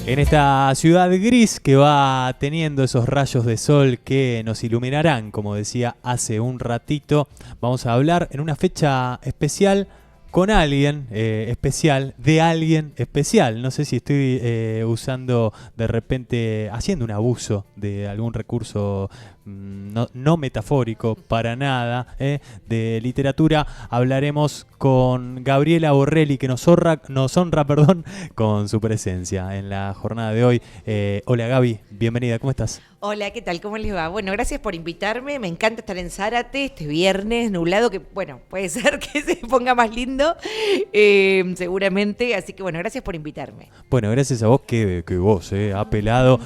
En esta ciudad gris que va teniendo esos rayos de sol que nos iluminarán, como decía hace un ratito, vamos a hablar en una fecha especial con alguien especial, de alguien especial. No sé si estoy usando de repente, haciendo un abuso de algún recurso no metafórico para nada, de literatura. Hablaremos con Gabriela Borrelli, que nos honra con su presencia en la jornada de hoy. Hola Gaby, bienvenida, ¿cómo estás? Hola, ¿qué tal? ¿Cómo les va? Bueno, gracias por invitarme. Me encanta estar en Zárate este viernes nublado, que bueno, puede ser que se ponga más lindo, seguramente. Así que bueno, gracias por invitarme. Bueno, gracias a vos que vos, apelado.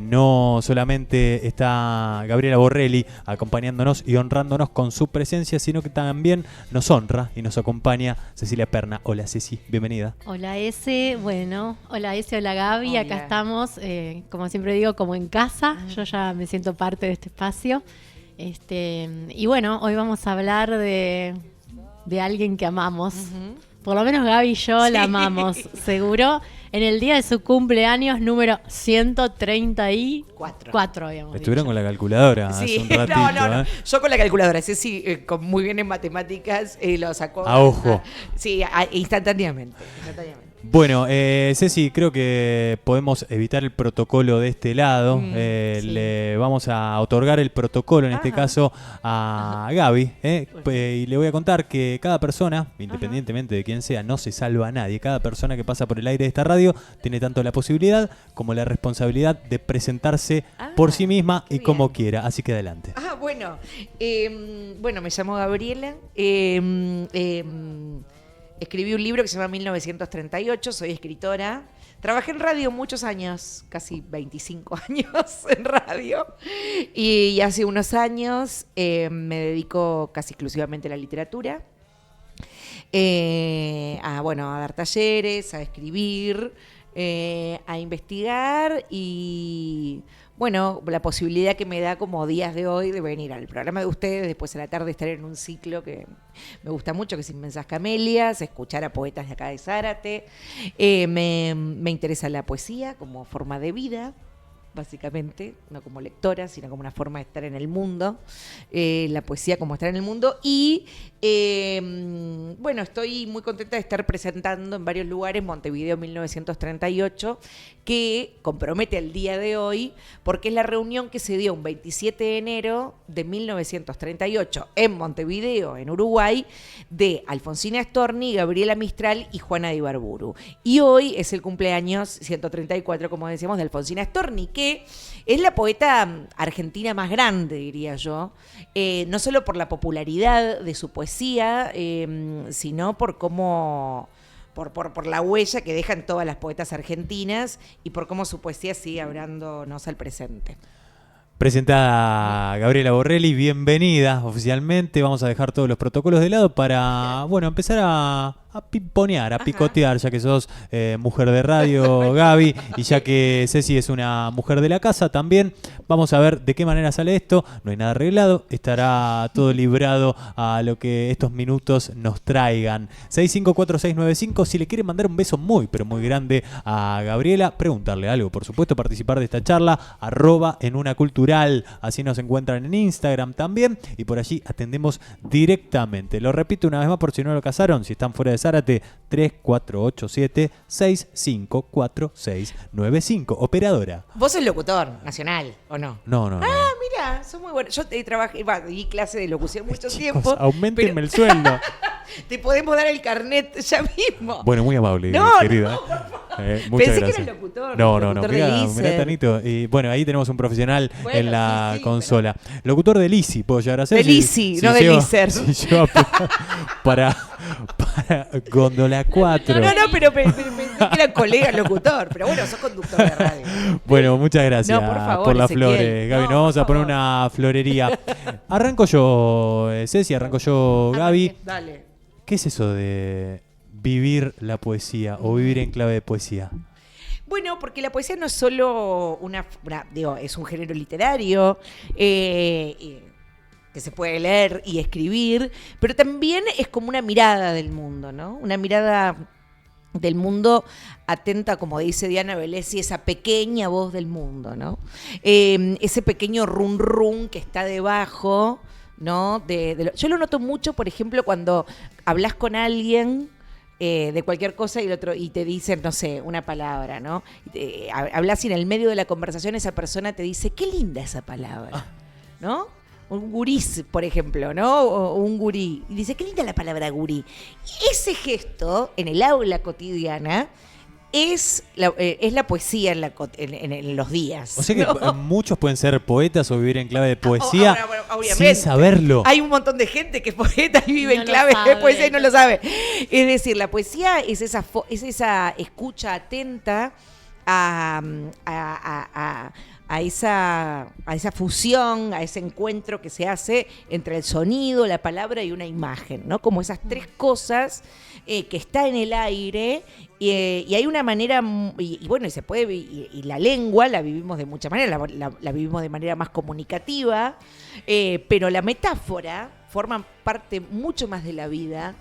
No solamente está Gabriela Borrelli acompañándonos y honrándonos con su presencia, sino que también nos honra y nos acompaña Cecilia Perna. Hola Ceci, bienvenida. Hola Ese, bueno, hola Ese, hola Gaby, Hola. Acá estamos, como siempre digo, como en casa. Yo ya me siento parte de este espacio. Y bueno, hoy vamos a hablar de alguien que amamos. Por lo menos Gaby y yo la amamos, seguro. En el día de su cumpleaños número 134, habíamos Estuvieron dicho. con la calculadora hace un ratito. No. Yo con la calculadora, sí, muy bien en matemáticas, lo sacó. A ojo. Sí, instantáneamente. Bueno, Ceci, creo que podemos evitar el protocolo de este lado. Sí. Le vamos a otorgar el protocolo, en este caso, a Gaby. Y le voy a contar que cada persona, independientemente de quién sea, no se salva a nadie. Cada persona que pasa por el aire de esta radio tiene tanto la posibilidad como la responsabilidad de presentarse por sí misma y como bien. quiera. Así que adelante. Bueno. Me llamo Gabriela. Escribí un libro que se llama 1938, soy escritora. Trabajé en radio muchos años, casi 25 años en radio. Y hace unos años me dedico casi exclusivamente a la literatura. A dar talleres, a escribir, a investigar y... Bueno, la posibilidad que me da como días de hoy de venir al programa de ustedes, después a la tarde estar en un ciclo que me gusta mucho, que es Inmensas Camelias, escuchar a poetas de acá de Zárate. Me interesa la poesía como forma de vida, básicamente, no como lectora, sino como una forma de estar en el mundo, la poesía como estar en el mundo y estoy muy contenta de estar presentando en varios lugares Montevideo 1938, que compromete el día de hoy porque es la reunión que se dio un 27 de enero de 1938 en Montevideo, en Uruguay, de Alfonsina Storni, Gabriela Mistral y Juana de Ibarburu. Y hoy es el cumpleaños 134, como decíamos, de Alfonsina Storni, que es la poeta argentina más grande, diría yo, no solo por la popularidad de su poesía, sino por cómo... Por la huella que dejan todas las poetas argentinas y por cómo su poesía sigue hablándonos al presente. Presentada Gabriela Borrelli, bienvenida oficialmente. Vamos a dejar todos los protocolos de lado para, empezar a pimponear, a picotear, ya que sos mujer de radio, Gaby, y ya que Ceci es una mujer de la casa también. Vamos a ver de qué manera sale esto. No hay nada arreglado, estará todo librado a lo que estos minutos nos traigan. 654695, si le quieren mandar un beso muy, pero muy grande a Gabriela, preguntarle algo, por supuesto, participar de esta charla, @enunacultural, así nos encuentran en Instagram también, y por allí atendemos directamente. Lo repito una vez más por si no lo casaron, si están fuera de Zárate, 3487-654695. Operadora. Vos sos locutor nacional, ¿o no? No. Mira, sos muy bueno. Yo di clase de locución mucho tiempo. Aumentenme el sueldo. Te podemos dar el carnet ya mismo. Bueno, muy amable, querida. Muchas Pensé gracias. que era el locutor. No. Mirá, Mirá, Tanito. Y bueno, ahí tenemos un profesional en la sí, consola. Locutor de Lisi, puedo llegar a ser. De Lisi, no de Lizer. Si lleva para Góndola 4. No, pero pensé que era colega locutor. Pero bueno, sos conductor de radio. Bueno, muchas gracias por favor, por las Ezequiel. flores, Gaby. Nos vamos a poner una florería. Arranco yo, Ceci, arranco yo, Gaby. Dale. ¿Qué es eso de vivir la poesía o vivir en clave de poesía? Bueno, porque la poesía no es solo es un género literario que se puede leer y escribir, pero también es como una mirada del mundo, ¿no? Una mirada del mundo atenta, como dice Diana Velesi, esa pequeña voz del mundo, ¿no? Ese pequeño run run que está debajo, ¿no? Yo lo noto mucho, por ejemplo, cuando hablas con alguien de cualquier cosa y te dicen, no sé, una palabra, ¿no? Hablas y en el medio de la conversación esa persona te dice, qué linda esa palabra, ¿no? Un gurís, por ejemplo, ¿no? O un gurí. Y dice, qué linda la palabra gurí. Ese gesto en el aula cotidiana es la poesía en los días. O sea que ¿no? muchos pueden ser poetas o vivir en clave de poesía Obviamente. sin saberlo. Hay un montón de gente que es poeta y vive No en lo clave de sabe. poesía y no lo sabe. Es decir, la poesía es esa escucha atenta a esa fusión, a ese encuentro que se hace entre el sonido, la palabra y una imagen, ¿no? Como esas tres cosas que está en el aire y hay una manera, y bueno, y se puede, y la lengua la vivimos de muchas maneras, la vivimos de manera más comunicativa, pero la metáfora forma parte mucho más de la vida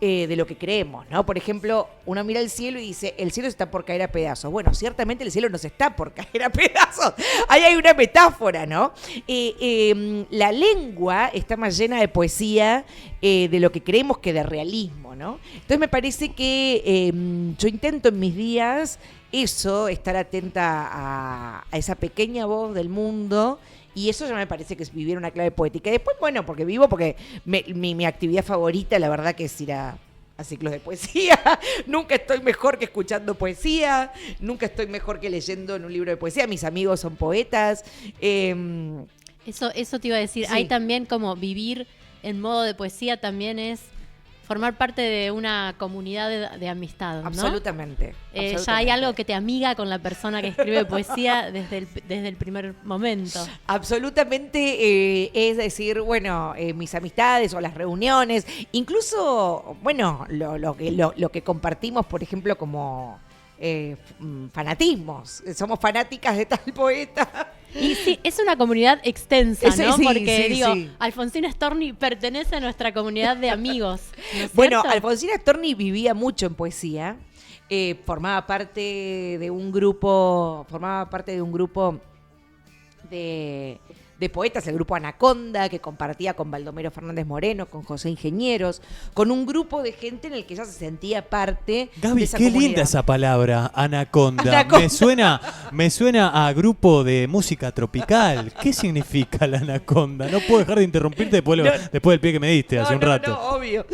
de lo que creemos, ¿no? Por ejemplo, uno mira el cielo y dice, el cielo se está por caer a pedazos. Bueno, ciertamente el cielo no se está por caer a pedazos. Ahí hay una metáfora, ¿no? La lengua está más llena de poesía de lo que creemos que de realismo, ¿no? Entonces me parece que yo intento en mis días eso, estar atenta a esa pequeña voz del mundo. Y eso ya me parece que es vivir una clave poética. Y después, bueno, porque mi actividad favorita, la verdad, que es ir a ciclos de poesía. Nunca estoy mejor que escuchando poesía. Nunca estoy mejor que leyendo en un libro de poesía. Mis amigos son poetas. Eso te iba a decir. Sí. Hay también como vivir en modo de poesía también es formar parte de una comunidad de amistad, ¿no? Absolutamente. Ya hay algo que te amiga con la persona que escribe poesía desde el primer momento. Absolutamente, es decir, bueno, mis amistades o las reuniones, incluso, bueno, lo que compartimos, por ejemplo, como fanatismos. Somos fanáticas de tal poeta. Y sí, es una comunidad extensa, ¿no? Sí, porque sí, digo, sí. Alfonsina Storni pertenece a nuestra comunidad de amigos, ¿no es Bueno, cierto? Alfonsina Storni vivía mucho en poesía. Formaba parte de un grupo de poetas, el grupo Anaconda, que compartía con Baldomero Fernández Moreno, con José Ingenieros, con un grupo de gente en el que ella se sentía parte Gaby, de esa qué comunidad. linda esa palabra, anaconda. Anaconda. Me suena a grupo de música tropical. ¿Qué significa la anaconda? No puedo dejar de interrumpirte después del pie que me diste hace un rato. No, obvio.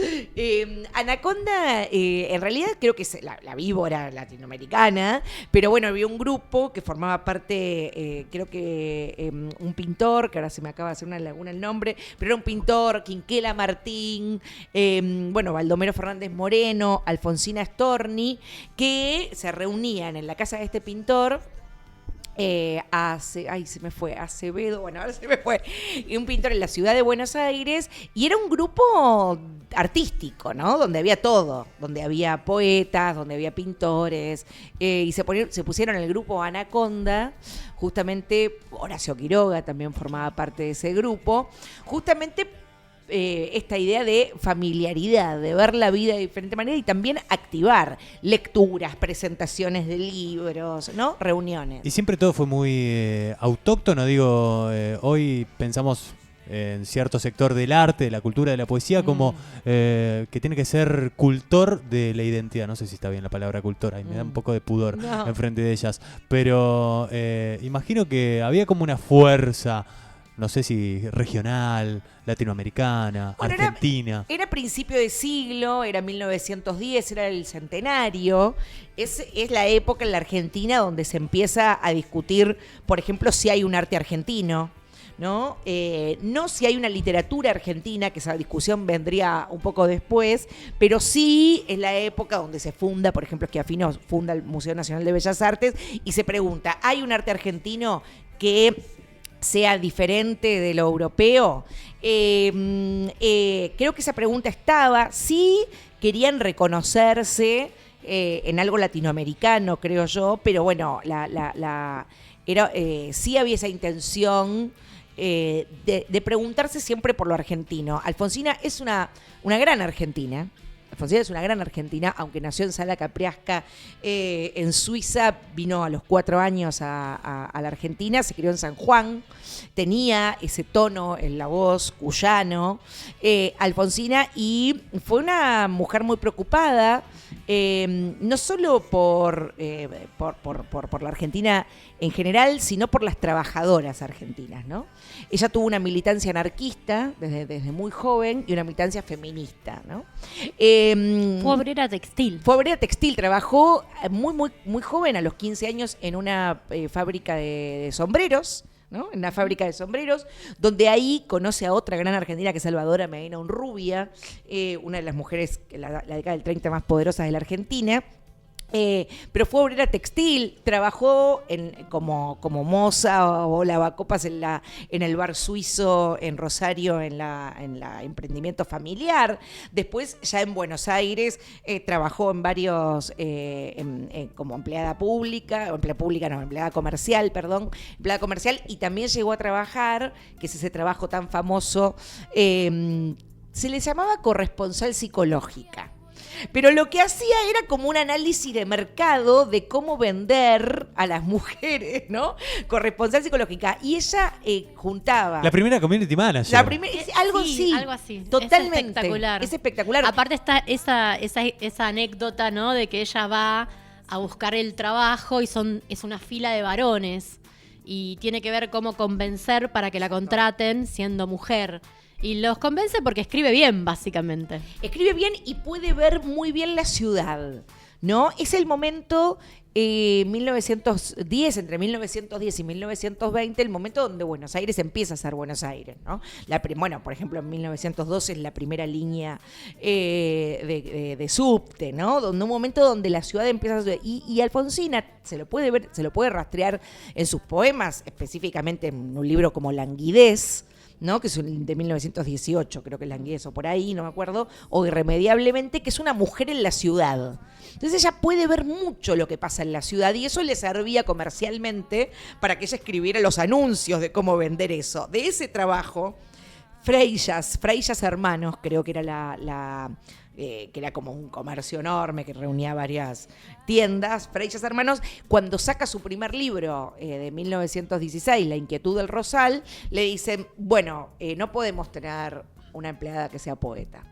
Anaconda, en realidad creo que es la víbora latinoamericana, pero bueno, había un grupo que formaba parte, creo que un pintor, que ahora se me acaba de hacer una laguna el nombre, pero era un pintor, Quinquela Martín, bueno, Baldomero Fernández Moreno, Alfonsina Storni, que se reunían en la casa de este pintor. Acevedo, bueno, ahora se me fue, y un pintor en la ciudad de Buenos Aires, y era un grupo artístico, ¿no? Donde había todo, donde había poetas, donde había pintores, y se pusieron en el grupo Anaconda, justamente Horacio Quiroga también formaba parte de ese grupo, justamente esta idea de familiaridad, de ver la vida de diferente manera y también activar lecturas, presentaciones de libros, ¿no? Reuniones. Y siempre todo fue muy autóctono, digo, hoy pensamos en cierto sector del arte, de la cultura, de la poesía, como que tiene que ser cultor de la identidad. No sé si está bien la palabra cultor, ahí me da un poco de pudor enfrente de ellas. Pero imagino que había como una fuerza, no sé si regional, latinoamericana, bueno, argentina. Era principio de siglo, era 1910, era el centenario. Es la época en la Argentina donde se empieza a discutir, por ejemplo, si hay un arte argentino, ¿no? No si hay una literatura argentina, que esa discusión vendría un poco después, pero sí es la época donde se funda, por ejemplo, Schiaffino funda el Museo Nacional de Bellas Artes y se pregunta, ¿hay un arte argentino que sea diferente de lo europeo? Creo que esa pregunta estaba. Sí querían reconocerse en algo latinoamericano, creo yo, pero bueno, sí había esa intención de preguntarse siempre por lo argentino. Alfonsina es una gran argentina, Alfonsina es una gran argentina, aunque nació en Sala Capriasca, en Suiza, vino a los 4 años a la Argentina, se crió en San Juan, tenía ese tono en la voz cuyano, Alfonsina, y fue una mujer muy preocupada, no solo por la Argentina en general, sino por las trabajadoras argentinas, ¿no? Ella tuvo una militancia anarquista desde muy joven y una militancia feminista, ¿no? Fue obrera textil. Fue obrera textil, trabajó muy joven, a los 15 años, en una fábrica de sombreros, ¿no? En una fábrica de sombreros, donde ahí conoce a otra gran argentina, que es Salvadora Medina Unrubia, una de las mujeres, la década del 30 más poderosas de la Argentina. Pero fue obrera textil, trabajó como moza o lavacopas en el bar suizo en Rosario, en la emprendimiento familiar. Después, ya en Buenos Aires, trabajó en varios, como empleada comercial, y también llegó a trabajar, que es ese trabajo tan famoso, se le llamaba corresponsal psicológica. Pero lo que hacía era como un análisis de mercado de cómo vender a las mujeres, ¿no? Corresponsal psicológica. Y ella juntaba... La primera community manager. Algo así. Totalmente. Es espectacular. Es espectacular. Aparte está esa anécdota, ¿no? De que ella va a buscar el trabajo y es una fila de varones. Y tiene que ver cómo convencer para que la contraten siendo mujer. Y los convence porque escribe bien, básicamente. Escribe bien y puede ver muy bien la ciudad, ¿no? Es el momento, 1910, entre 1910 y 1920, el momento donde Buenos Aires empieza a ser Buenos Aires, ¿no? Bueno, por ejemplo, en 1912 es la primera línea de subte, ¿no? Un momento donde la ciudad empieza a... Y Alfonsina se lo puede ver, se lo puede rastrear en sus poemas, específicamente en un libro como Languidez, ¿no? Que es de 1918, creo que es Languidez o por ahí, no me acuerdo, o Irremediablemente, que es una mujer en la ciudad. Entonces ella puede ver mucho lo que pasa en la ciudad y eso le servía comercialmente para que ella escribiera los anuncios de cómo vender eso. De ese trabajo, Freyjas Hermanos, creo que era que era como un comercio enorme que reunía varias tiendas, Freyjas Hermanos, cuando saca su primer libro de 1916, La inquietud del Rosal, le dicen, bueno, no podemos tener una empleada que sea poeta,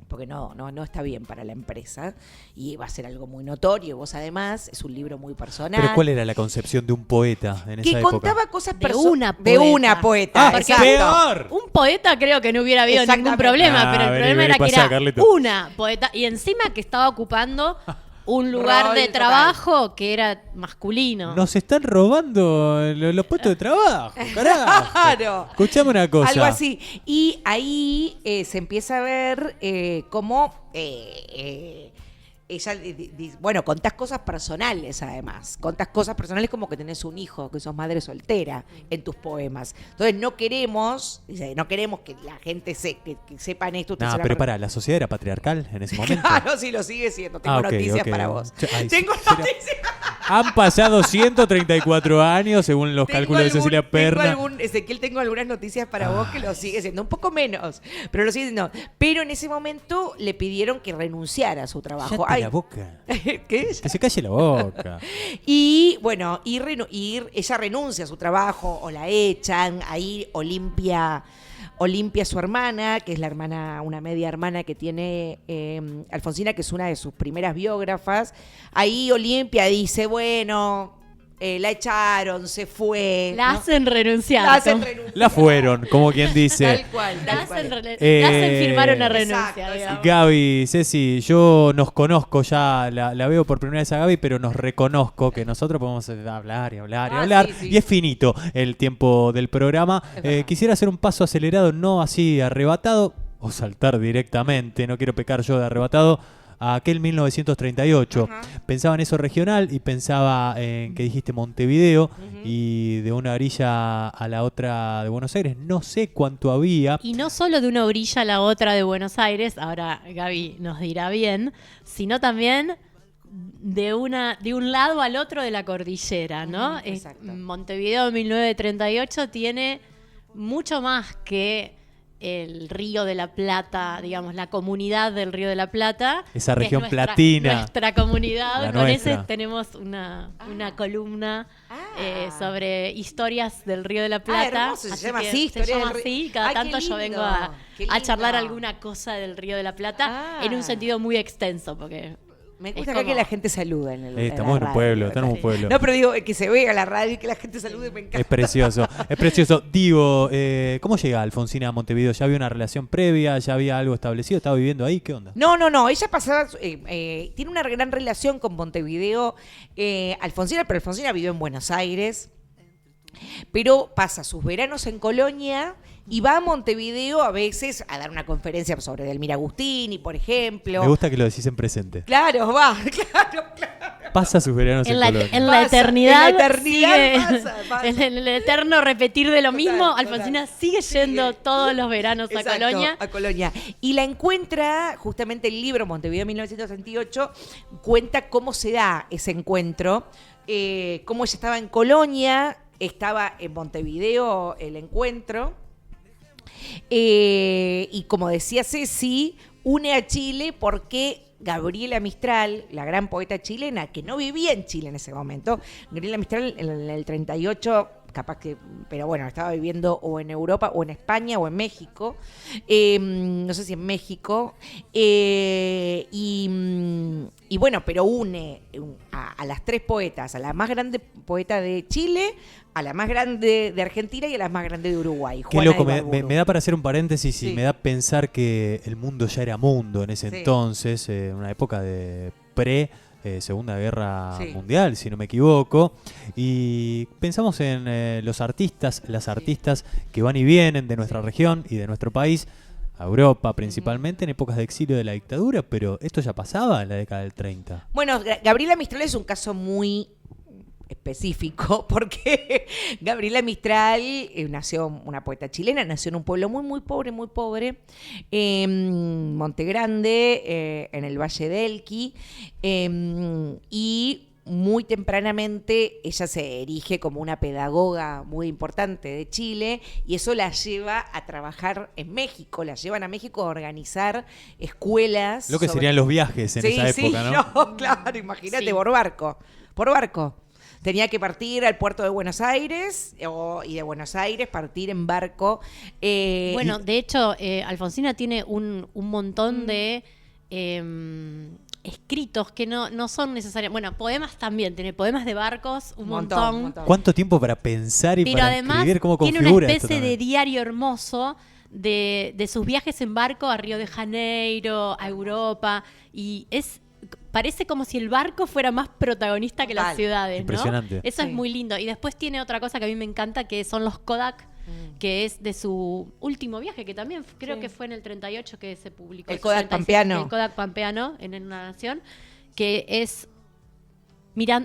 porque no está bien para la empresa y va a ser algo muy notorio. Vos además, es un libro muy personal. ¿Pero cuál era la concepción de un poeta en esa época? Que contaba cosas de una poeta. ¡Ah, es peor! Un poeta creo que no hubiera habido ningún problema, pero el problema era que era una poeta y encima que estaba ocupando un lugar de trabajo que era masculino. Nos están robando los puestos de trabajo, carajo. Claro. Escuchame una cosa. Algo así. Y ahí se empieza a ver cómo ella, bueno, contás cosas personales además. Contás cosas personales como que tenés un hijo, que sos madre soltera en tus poemas. Entonces no queremos que la gente que sepan esto. No, pero pará, ¿la sociedad era patriarcal en ese momento? Claro, sí, lo sigue siendo. Tengo noticias para vos. Tengo noticias. Han pasado 134 años según los cálculos de Cecilia Perna. Ezequiel, tengo algunas noticias para vos que lo sigue siendo. Un poco menos, pero lo sigue siendo. Pero en ese momento le pidieron que renunciara a su trabajo. La boca. ¿Qué? Que se calle la boca. Y bueno, ella renuncia a su trabajo o la echan. Ahí Olimpia, su hermana, que es una media hermana que tiene Alfonsina, que es una de sus primeras biógrafas. Ahí Olimpia dice, bueno, la echaron, se fue. La hacen renunciar. La fueron, como quien dice. Tal cual. La hacen firmar una renuncia. Exacto. Gaby, Ceci, yo nos conozco ya, la veo por primera vez a Gaby, pero nos reconozco que nosotros podemos hablar y hablar. Sí. Y es finito el tiempo del programa. Quisiera hacer un paso acelerado, no así arrebatado, o saltar directamente, no quiero pecar yo de arrebatado, a aquel 1938. Ajá. Pensaba en eso regional y pensaba en que dijiste Montevideo y de una orilla a la otra de Buenos Aires. No sé cuánto había. Y no solo de una orilla a la otra de Buenos Aires, ahora Gaby nos dirá bien, sino también de un lado al otro de la cordillera, ¿no? Exacto. Montevideo 1938 tiene mucho más que el Río de la Plata, digamos, la comunidad del Río de la Plata. Esa que es región platina. Nuestra comunidad. La Con nuestra. ese tenemos una columna sobre historias del Río de la Plata. Hermoso, se llama que así, se Historia llama del Río. así, y cada Ay, qué tanto yo vengo lindo, qué a charlar lindo. alguna cosa del Río de la Plata Ah. en un sentido muy extenso, porque Me es gusta acá como- que la gente saluda en el Estamos en un pueblo, estamos en un pueblo. No, pero digo, que se vea la radio y que la gente salude, me encanta. Es precioso, es precioso. Digo, ¿cómo llega Alfonsina a Montevideo? ¿Ya había una relación previa? ¿Ya había algo establecido? ¿Estaba viviendo ahí? ¿Qué onda? No, ella pasaba, tiene una gran relación con Montevideo, Alfonsina, pero Alfonsina vivió en Buenos Aires, pero pasa sus veranos en Colonia y va a Montevideo a veces a dar una conferencia sobre Delmira Agustini, por ejemplo. Me gusta que lo decís en presente. Claro, va, claro. Pasa sus veranos en, Colonia. En la Pasa, eternidad, en la eternidad sigue- pasa. en el eterno repetir de lo Total, mismo, total. Alfonsina sigue yendo todos los veranos a Exacto, Colonia. a Colonia. Y la encuentra, justamente el libro Montevideo 1968, cuenta cómo se da ese encuentro, cómo ella estaba en Colonia, estaba en Montevideo el encuentro, y como decía Ceci, une a Chile porque Gabriela Mistral, la gran poeta chilena, que no vivía en Chile en ese momento, Gabriela Mistral en el 38, capaz que, pero bueno, estaba viviendo o en Europa, o en España, o en México, no sé si en México, y bueno, pero une a las tres poetas, a la más grande poeta de Chile, a la más grande de Argentina y a la más grande de Uruguay. Qué Juana loco, Ibarburu. me da para hacer un paréntesis y Sí. me da pensar que el mundo ya era mundo en ese Sí. entonces, una época de Segunda Guerra Sí. Mundial, si no me equivoco, y pensamos en los artistas, las artistas que van y vienen de nuestra región y de nuestro país, a Europa principalmente, en épocas de exilio de la dictadura, pero esto ya pasaba en la década del 30. Bueno, Gabriela Mistral es un caso muy específico porque Gabriela Mistral nació, una poeta chilena, nació en un pueblo muy pobre, Monte Grande, en el Valle del Elqui, y muy tempranamente ella se erige como una pedagoga muy importante de Chile y eso la lleva a trabajar en México, la llevan a México a organizar escuelas. Lo que serían los viajes en esa época, ¿no? No, claro, imagínate, Sí. por barco. Tenía que partir al puerto de Buenos Aires y de Buenos Aires partir en barco. Bueno, de hecho, Alfonsina tiene un montón de escritos que no son necesarios. Bueno, poemas también, tiene poemas de barcos, un montón. ¿Cuánto tiempo para pensar y Pero para además escribir cómo tiene una configura esto especie de también? diario hermoso de sus viajes en barco a Río de Janeiro, a Europa, y parece como si el barco fuera más protagonista que las Total. ciudades, ¿no? Impresionante. Eso Sí. es muy lindo. Y después tiene otra cosa que a mí me encanta, que son los Kodak, que es de su último viaje, que también creo Sí. que fue en el 38 que se publicó. El su Kodak 37, Pampeano. El Kodak Pampeano en Una Nación, que es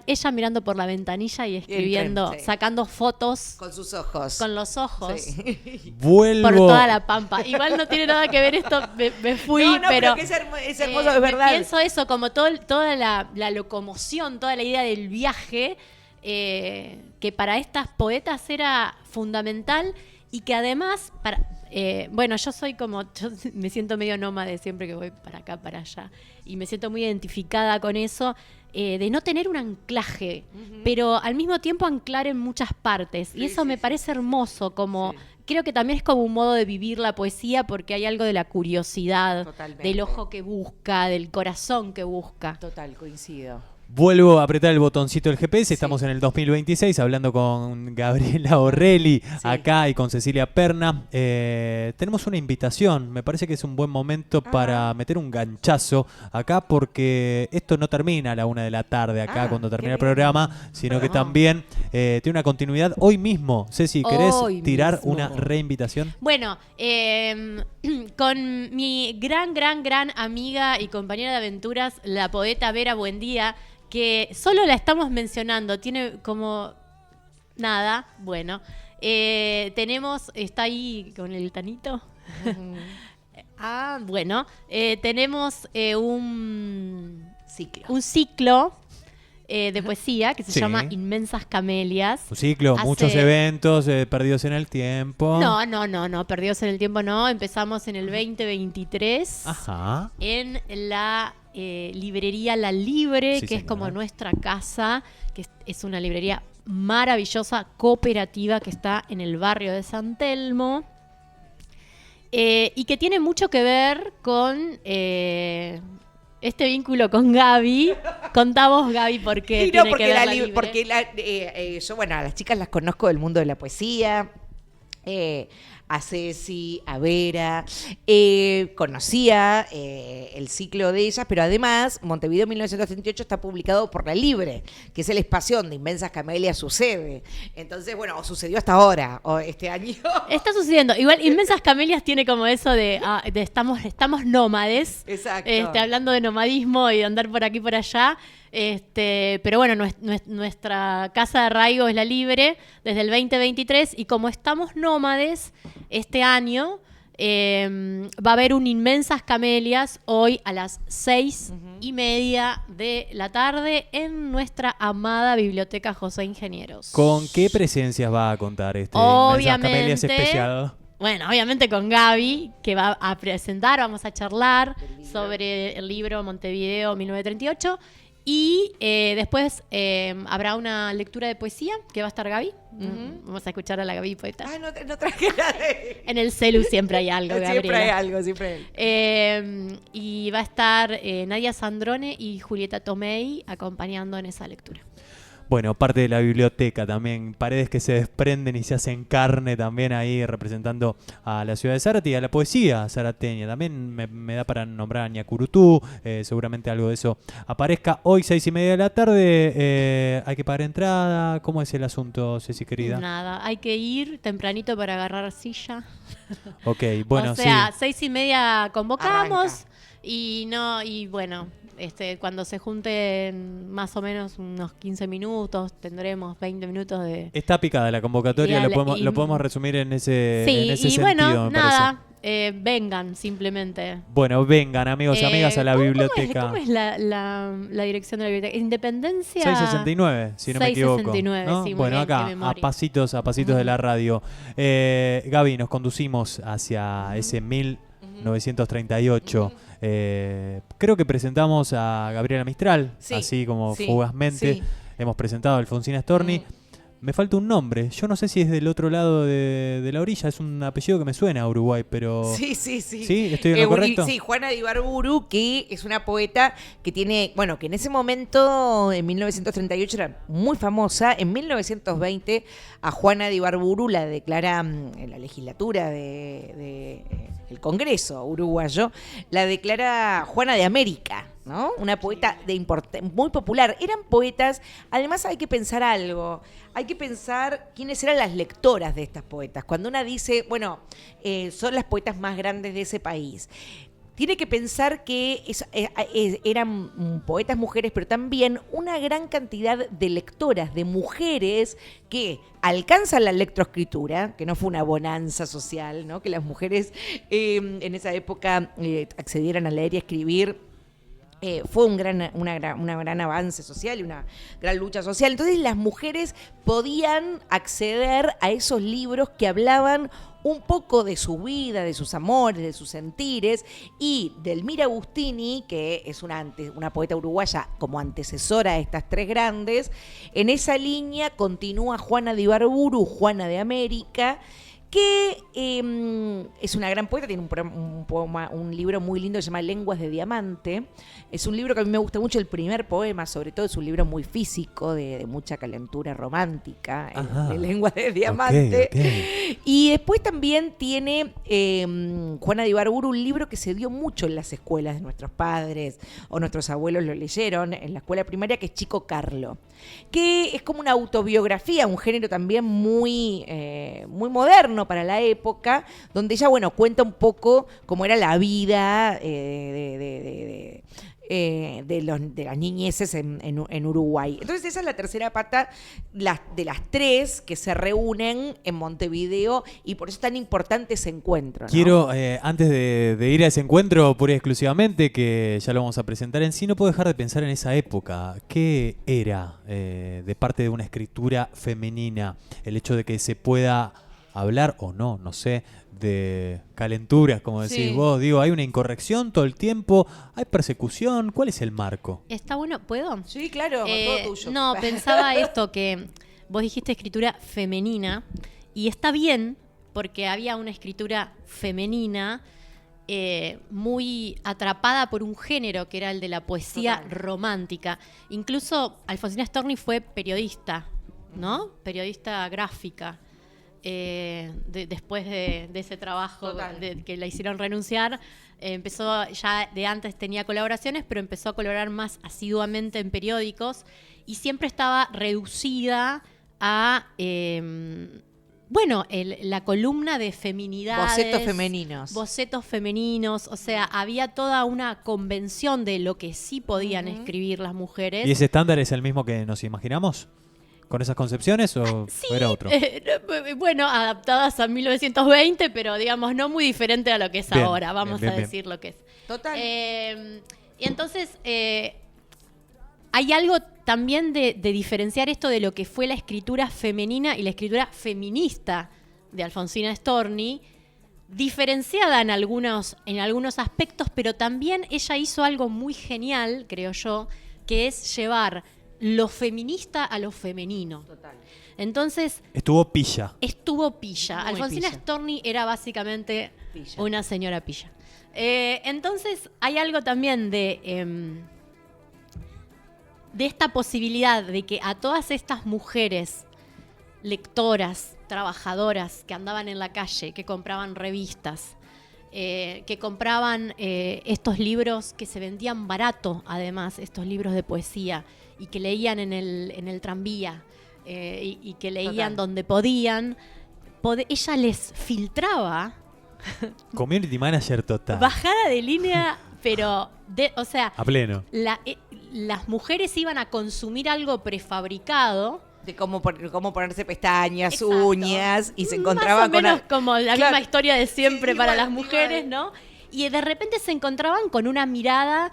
ella mirando por la ventanilla y escribiendo, sí. sacando fotos Con sus ojos. con los ojos. Sí. Vuelvo. Por toda la pampa. Igual no tiene nada que ver esto, me fui, No, pero que es hermoso, es verdad. pienso eso, como toda la locomoción, toda la idea del viaje, que para estas poetas era fundamental y que además, bueno, yo me siento medio nómade siempre que voy para acá, para allá, y me siento muy identificada con eso, de no tener un anclaje, pero al mismo tiempo anclar en muchas partes. Y Sí, eso sí, me sí. parece hermoso, como Sí. creo que también es como un modo de vivir la poesía, porque hay algo de la curiosidad, Totalmente. del ojo que busca, del corazón que busca. Total, coincido. Vuelvo a apretar el botoncito del GPS, estamos en el 2026 hablando con Gabriela Borrelli acá y con Cecilia Perna. Tenemos una invitación, me parece que es un buen momento para meter un ganchazo acá porque esto no termina a la 1 de la tarde acá cuando termina el qué bien. programa, sino que Perdón. también tiene una continuidad hoy mismo. Ceci, ¿querés Hoy tirar mismo. una reinvitación? Bueno, con mi gran amiga y compañera de aventuras, la poeta Vera Buendía, que solo la estamos mencionando, tiene como nada, bueno. Está ahí con el tanito. Bueno, tenemos un Ciclo. ciclo de poesía que se Sí. llama Inmensas Camelias. Un ciclo, Hace- muchos eventos perdidos en el tiempo. No, perdidos en el tiempo no. Empezamos en el 2023 Ajá. en la librería La Libre, Sí, que es señora. como nuestra casa, que es una librería maravillosa, cooperativa, que está en el barrio de San Telmo. Y que tiene mucho que ver con este vínculo con Gaby. Contamos, Gaby, por qué Y tiene no, porque que ver la la li- Libre. porque yo, bueno, a las chicas las conozco del mundo de la poesía. A Ceci, a Vera, conocía el ciclo de ellas, pero además Montevideo 1938 está publicado por La Libre, que es el espacio donde Inmensas Camelias sucede. Entonces, bueno, sucedió hasta ahora, o este año. Está sucediendo. Igual Inmensas Camelias tiene como eso de estamos nómades. Exacto. Hablando de nomadismo y de andar por aquí y por allá. Pero bueno, nuestra casa de arraigo es La Libre desde el 2023 y como estamos nómades este año, va a haber un Inmensas Camelias hoy a las 6:30 de la tarde en nuestra amada Biblioteca José Ingenieros. ¿Con qué presencias va a contar este Inmensas Camelias especial? Bueno, obviamente con Gaby, que va a presentar, vamos a charlar sobre el libro Montevideo 1938. Y después habrá una lectura de poesía que va a estar Gaby. Vamos a escuchar a la Gaby poeta. Ay, no traje la de... En el celu siempre hay algo, Gabriela. Siempre hay algo, siempre hay. Y va a estar Nadia Sandrone y Julieta Tomei acompañando en esa lectura. Bueno, parte de la biblioteca también, paredes que se desprenden y se hacen carne también ahí representando a la ciudad de Zárate y a la poesía zarateña. También me da para nombrar a Ñacurutú, seguramente algo de eso aparezca. Hoy 6:30 de la tarde, hay que pagar entrada. ¿Cómo es el asunto, Ceci querida? Nada, hay que ir tempranito para agarrar silla. Ok, bueno, o sea, sí. 6:30 convocamos Arranca. y bueno, cuando se junten más o menos unos 15 minutos, tendremos 20 minutos de... Está picada la convocatoria, lo podemos resumir en ese, Sí, en ese y sentido, bueno, me nada, vengan simplemente. Bueno, vengan amigos y amigas a la biblioteca. ¿Cómo es la dirección de la biblioteca? Independencia... 669, si no me equivoco. 669, ¿no? sí, muy bueno, bien, qué acá, memoria. a pasitos de la radio. Gaby, nos conducimos hacia ese 1938. Creo que presentamos a Gabriela Mistral, Sí, así como sí, fugazmente. sí. Hemos presentado a Alfonsina Storni. Me falta un nombre. Yo no sé si es del otro lado de la orilla. Es un apellido que me suena a Uruguay, pero... Sí. ¿Sí? ¿Estoy en lo correcto? Sí, Juana de Ibarburu, que es una poeta que tiene, bueno, que en ese momento, en 1938, era muy famosa. En 1920, a Juana de Ibarburu la declara en la legislatura el Congreso uruguayo, la declara Juana de América, ¿no? Una poeta muy popular. Eran poetas, además hay que pensar algo, hay que pensar quiénes eran las lectoras de estas poetas. Cuando una dice, bueno, son las poetas más grandes de ese país, tiene que pensar que eran poetas mujeres, pero también una gran cantidad de lectoras, de mujeres que alcanzan la lectoescritura, que no fue una bonanza social, ¿no? Que las mujeres en esa época accedieran a leer y a escribir. Fue una gran avance social y una gran lucha social. Entonces las mujeres podían acceder a esos libros que hablaban un poco de su vida, de sus amores, de sus sentires, y Delmira Agustini, que es una poeta uruguaya como antecesora de estas tres grandes. En esa línea continúa Juana de Ibarburu, Juana de América, que es una gran poeta, tiene un libro muy lindo que se llama Lenguas de Diamante. Es un libro que a mí me gusta mucho, el primer poema, sobre todo es un libro muy físico, de mucha calentura romántica, de Lenguas de Diamante. Okay. Y después también tiene Juana de Ibarburu un libro que se dio mucho en las escuelas de nuestros padres o nuestros abuelos lo leyeron en la escuela primaria, que es Chico Carlo, que es como una autobiografía, un género también muy moderno para la época, donde ella, bueno, cuenta un poco cómo era la vida de las niñeces en Uruguay. Entonces esa es la tercera pata de las tres que se reúnen en Montevideo y por eso es tan importante ese encuentro, ¿no? Quiero, antes de ir a ese encuentro pura y exclusivamente, que ya lo vamos a presentar en sí, no puedo dejar de pensar en esa época. ¿Qué era de parte de una escritura femenina el hecho de que se pueda hablar o no, no sé, de calenturas, como decís vos? Digo, hay una incorrección todo el tiempo, hay persecución, ¿cuál es el marco? Está bueno, ¿puedo? Sí, claro, todo tuyo. No, pensaba esto, que vos dijiste escritura femenina, y está bien, porque había una escritura femenina muy atrapada por un género que era el de la poesía romántica. Incluso Alfonsina Storni fue periodista, ¿no? Periodista gráfica. Después de ese trabajo que la hicieron renunciar, empezó, ya de antes tenía colaboraciones, pero empezó a colaborar más asiduamente en periódicos y siempre estaba reducida a la columna de feminidades, bocetos femeninos, o sea, había toda una convención de lo que sí podían escribir las mujeres. ¿Y ese estándar es el mismo que nos imaginamos? ¿Con esas concepciones o era otro? Adaptadas a 1920, pero digamos no muy diferente a lo que es ahora, vamos a decir lo que es. Total. Y entonces hay algo también de diferenciar esto de lo que fue la escritura femenina y la escritura feminista de Alfonsina Storni, diferenciada en algunos aspectos, pero también ella hizo algo muy genial, creo yo, que es llevar lo feminista a lo femenino. Total. Entonces... Estuvo pilla. Alfonsina Storni era básicamente una señora pilla. Entonces hay algo también de esta posibilidad de que a todas estas mujeres lectoras, trabajadoras, que andaban en la calle, que compraban revistas, que compraban estos libros que se vendían barato, además, estos libros de poesía, y que leían en el tranvía, y que leían donde podían, ella les filtraba. Community manager total. Bajada de línea, pero, a pleno. Las mujeres iban a consumir algo prefabricado. De cómo ponerse pestañas, uñas, y se encontraban más o menos como la misma historia de siempre para las mujeres, ¿no? Y de repente se encontraban con una mirada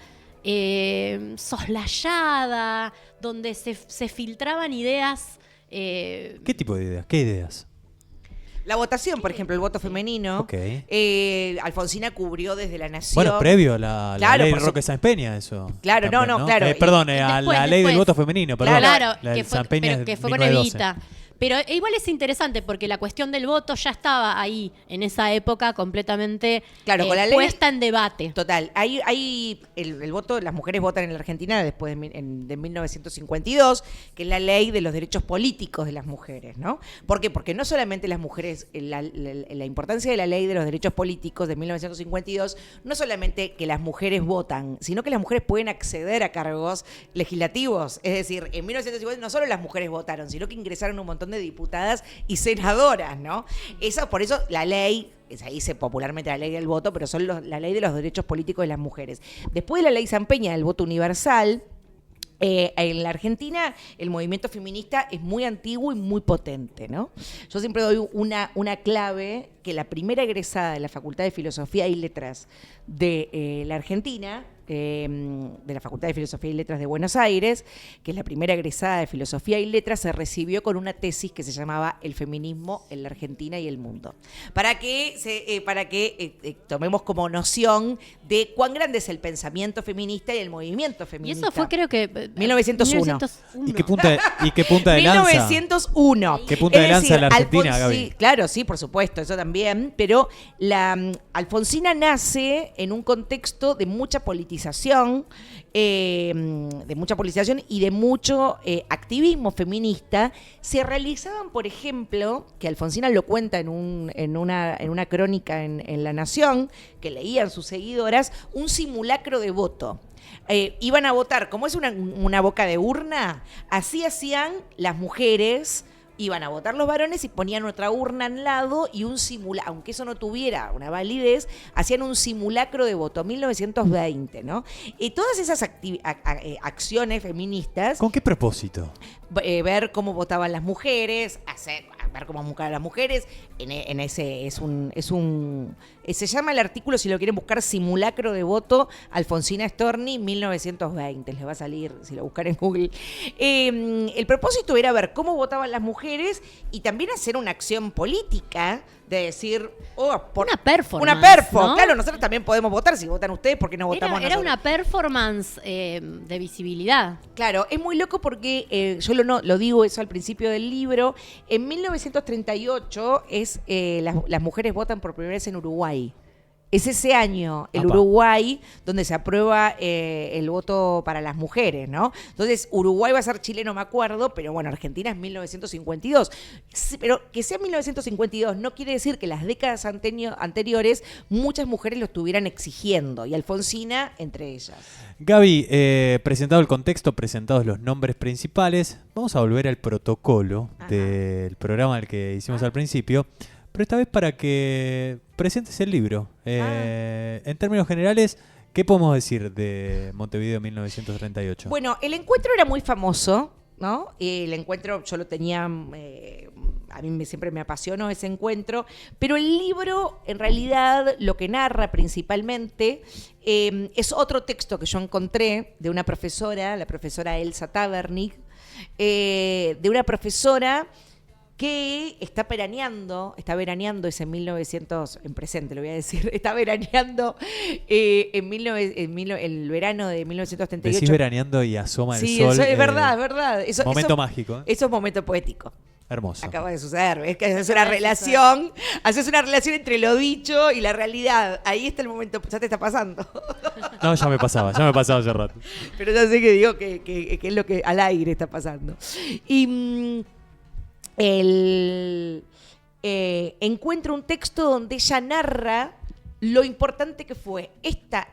soslayada, donde se filtraban ideas. ¿Qué tipo de ideas? ¿Qué ideas? La votación, por ejemplo, el voto femenino. Okay. Alfonsina cubrió desde La Nación. Bueno, previo a la ley de Roque Sáenz Peña, eso. Claro, también, claro. A la ley del voto femenino, perdón. Claro, que fue con Evita. Pero igual es interesante porque la cuestión del voto ya estaba ahí, en esa época, completamente con la ley, puesta en debate. Total. Hay el voto, las mujeres votan en la Argentina después de 1952, que es la ley de los derechos políticos de las mujeres, ¿no? ¿Por qué? Porque no solamente las mujeres, la importancia de la ley de los derechos políticos de 1952, no solamente que las mujeres votan, sino que las mujeres pueden acceder a cargos legislativos. Es decir, en 1950 no solo las mujeres votaron, sino que ingresaron un montón de diputadas y senadoras, ¿no? Por eso la ley, se dice popularmente la ley del voto, pero son la ley de los derechos políticos de las mujeres. Después de la ley Sáenz Peña del voto universal, en la Argentina el movimiento feminista es muy antiguo y muy potente, ¿no? Yo siempre doy una clave, que la primera egresada de la Facultad de Filosofía y Letras de la Argentina, de la Facultad de Filosofía y Letras de Buenos Aires, que es la primera egresada de Filosofía y Letras, se recibió con una tesis que se llamaba El feminismo en la Argentina y el mundo. Para que tomemos como noción de cuán grande es el pensamiento feminista y el movimiento feminista. Y eso fue, creo que 1901. ¿Y qué punta de lanza? 1901. ¿Qué punta de lanza de la Argentina, Gaby? Claro, sí, por supuesto, eso también, pero Alfonsina nace en un contexto de mucha politización, y de mucho activismo feminista. Se realizaban, por ejemplo, que Alfonsina lo cuenta en una crónica en La Nación, que leían sus seguidoras, un simulacro de voto. Iban a votar, como es una boca de urna, así hacían las mujeres. iban a votar los varones y ponían otra urna al lado y aunque eso no tuviera una validez, hacían un simulacro de voto, 1920, ¿no? Y todas esas acciones feministas... ¿Con qué propósito? Ver cómo votaban las mujeres, ver cómo votaban las mujeres. Se llama el artículo, si lo quieren buscar, Simulacro de Voto, Alfonsina Storni, 1920. Les va a salir, si lo buscan en Google. El propósito era ver cómo votaban las mujeres y también hacer una acción política de decir... una performance, Una perfo, ¿no? claro, nosotros también podemos votar. Si votan ustedes, ¿por qué no votamos Era nosotros? una performance de visibilidad. Claro, es muy loco porque yo lo digo eso al principio del libro. En 1938 las mujeres votan por primera vez en Uruguay. Es ese año, el Uruguay, donde se aprueba el voto para las mujeres, ¿no? Entonces, Uruguay va a ser chileno, me acuerdo, pero bueno, Argentina es 1952. Pero que sea 1952 no quiere decir que las décadas anteriores muchas mujeres lo estuvieran exigiendo, y Alfonsina entre ellas. Gaby, presentado el contexto, presentados los nombres principales, vamos a volver al protocolo del programa al que hicimos al principio, pero esta vez para que presentes el libro. En términos generales, ¿qué podemos decir de Montevideo 1938? Bueno, el encuentro era muy famoso, ¿no? El encuentro yo lo tenía, a mí siempre me apasionó ese encuentro, pero el libro en realidad lo que narra principalmente es otro texto que yo encontré de una profesora, la profesora Elsa Tabernig, de una profesora que está veraneando ese 1900, en presente lo voy a decir, está veraneando el verano de 1938. Decís veraneando y asoma el sol. Sí, es verdad, es verdad. Momento mágico. Eso es momento poético. Hermoso. Acaba de suceder, es que haces una relación entre lo dicho y la realidad. Ahí está el momento, ya te está pasando. No, ya me pasaba hace rato. Pero ya sé que digo que es lo que al aire está pasando. Y encuentro un texto donde ella narra lo importante que fue esta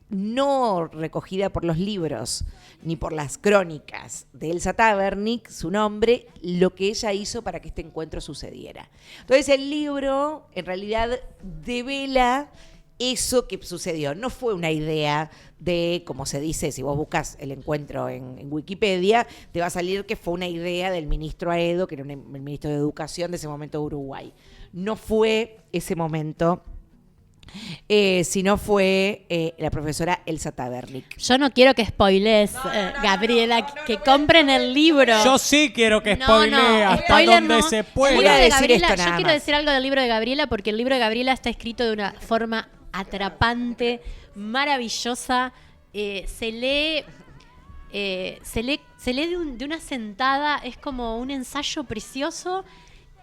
no recogida por los libros ni por las crónicas de Elsa Tabernig, su nombre, lo que ella hizo para que este encuentro sucediera. Entonces el libro en realidad devela eso que sucedió. No fue una idea de, como se dice, si vos buscas el encuentro en Wikipedia, te va a salir que fue una idea del ministro Aedo, que era el ministro de Educación de ese momento de Uruguay. No fue ese momento, sino fue la profesora Elsa Tabernig. Yo no quiero que spoilees, Gabriela, que compren el libro. Yo sí quiero que spoilee hasta spoiler donde no. se El pueda. libro de decir Gabriela, esto nada yo quiero más. decir algo del libro de Gabriela, porque el libro de Gabriela está escrito de una forma atrapante, maravillosa. Se lee de una sentada, es como un ensayo precioso.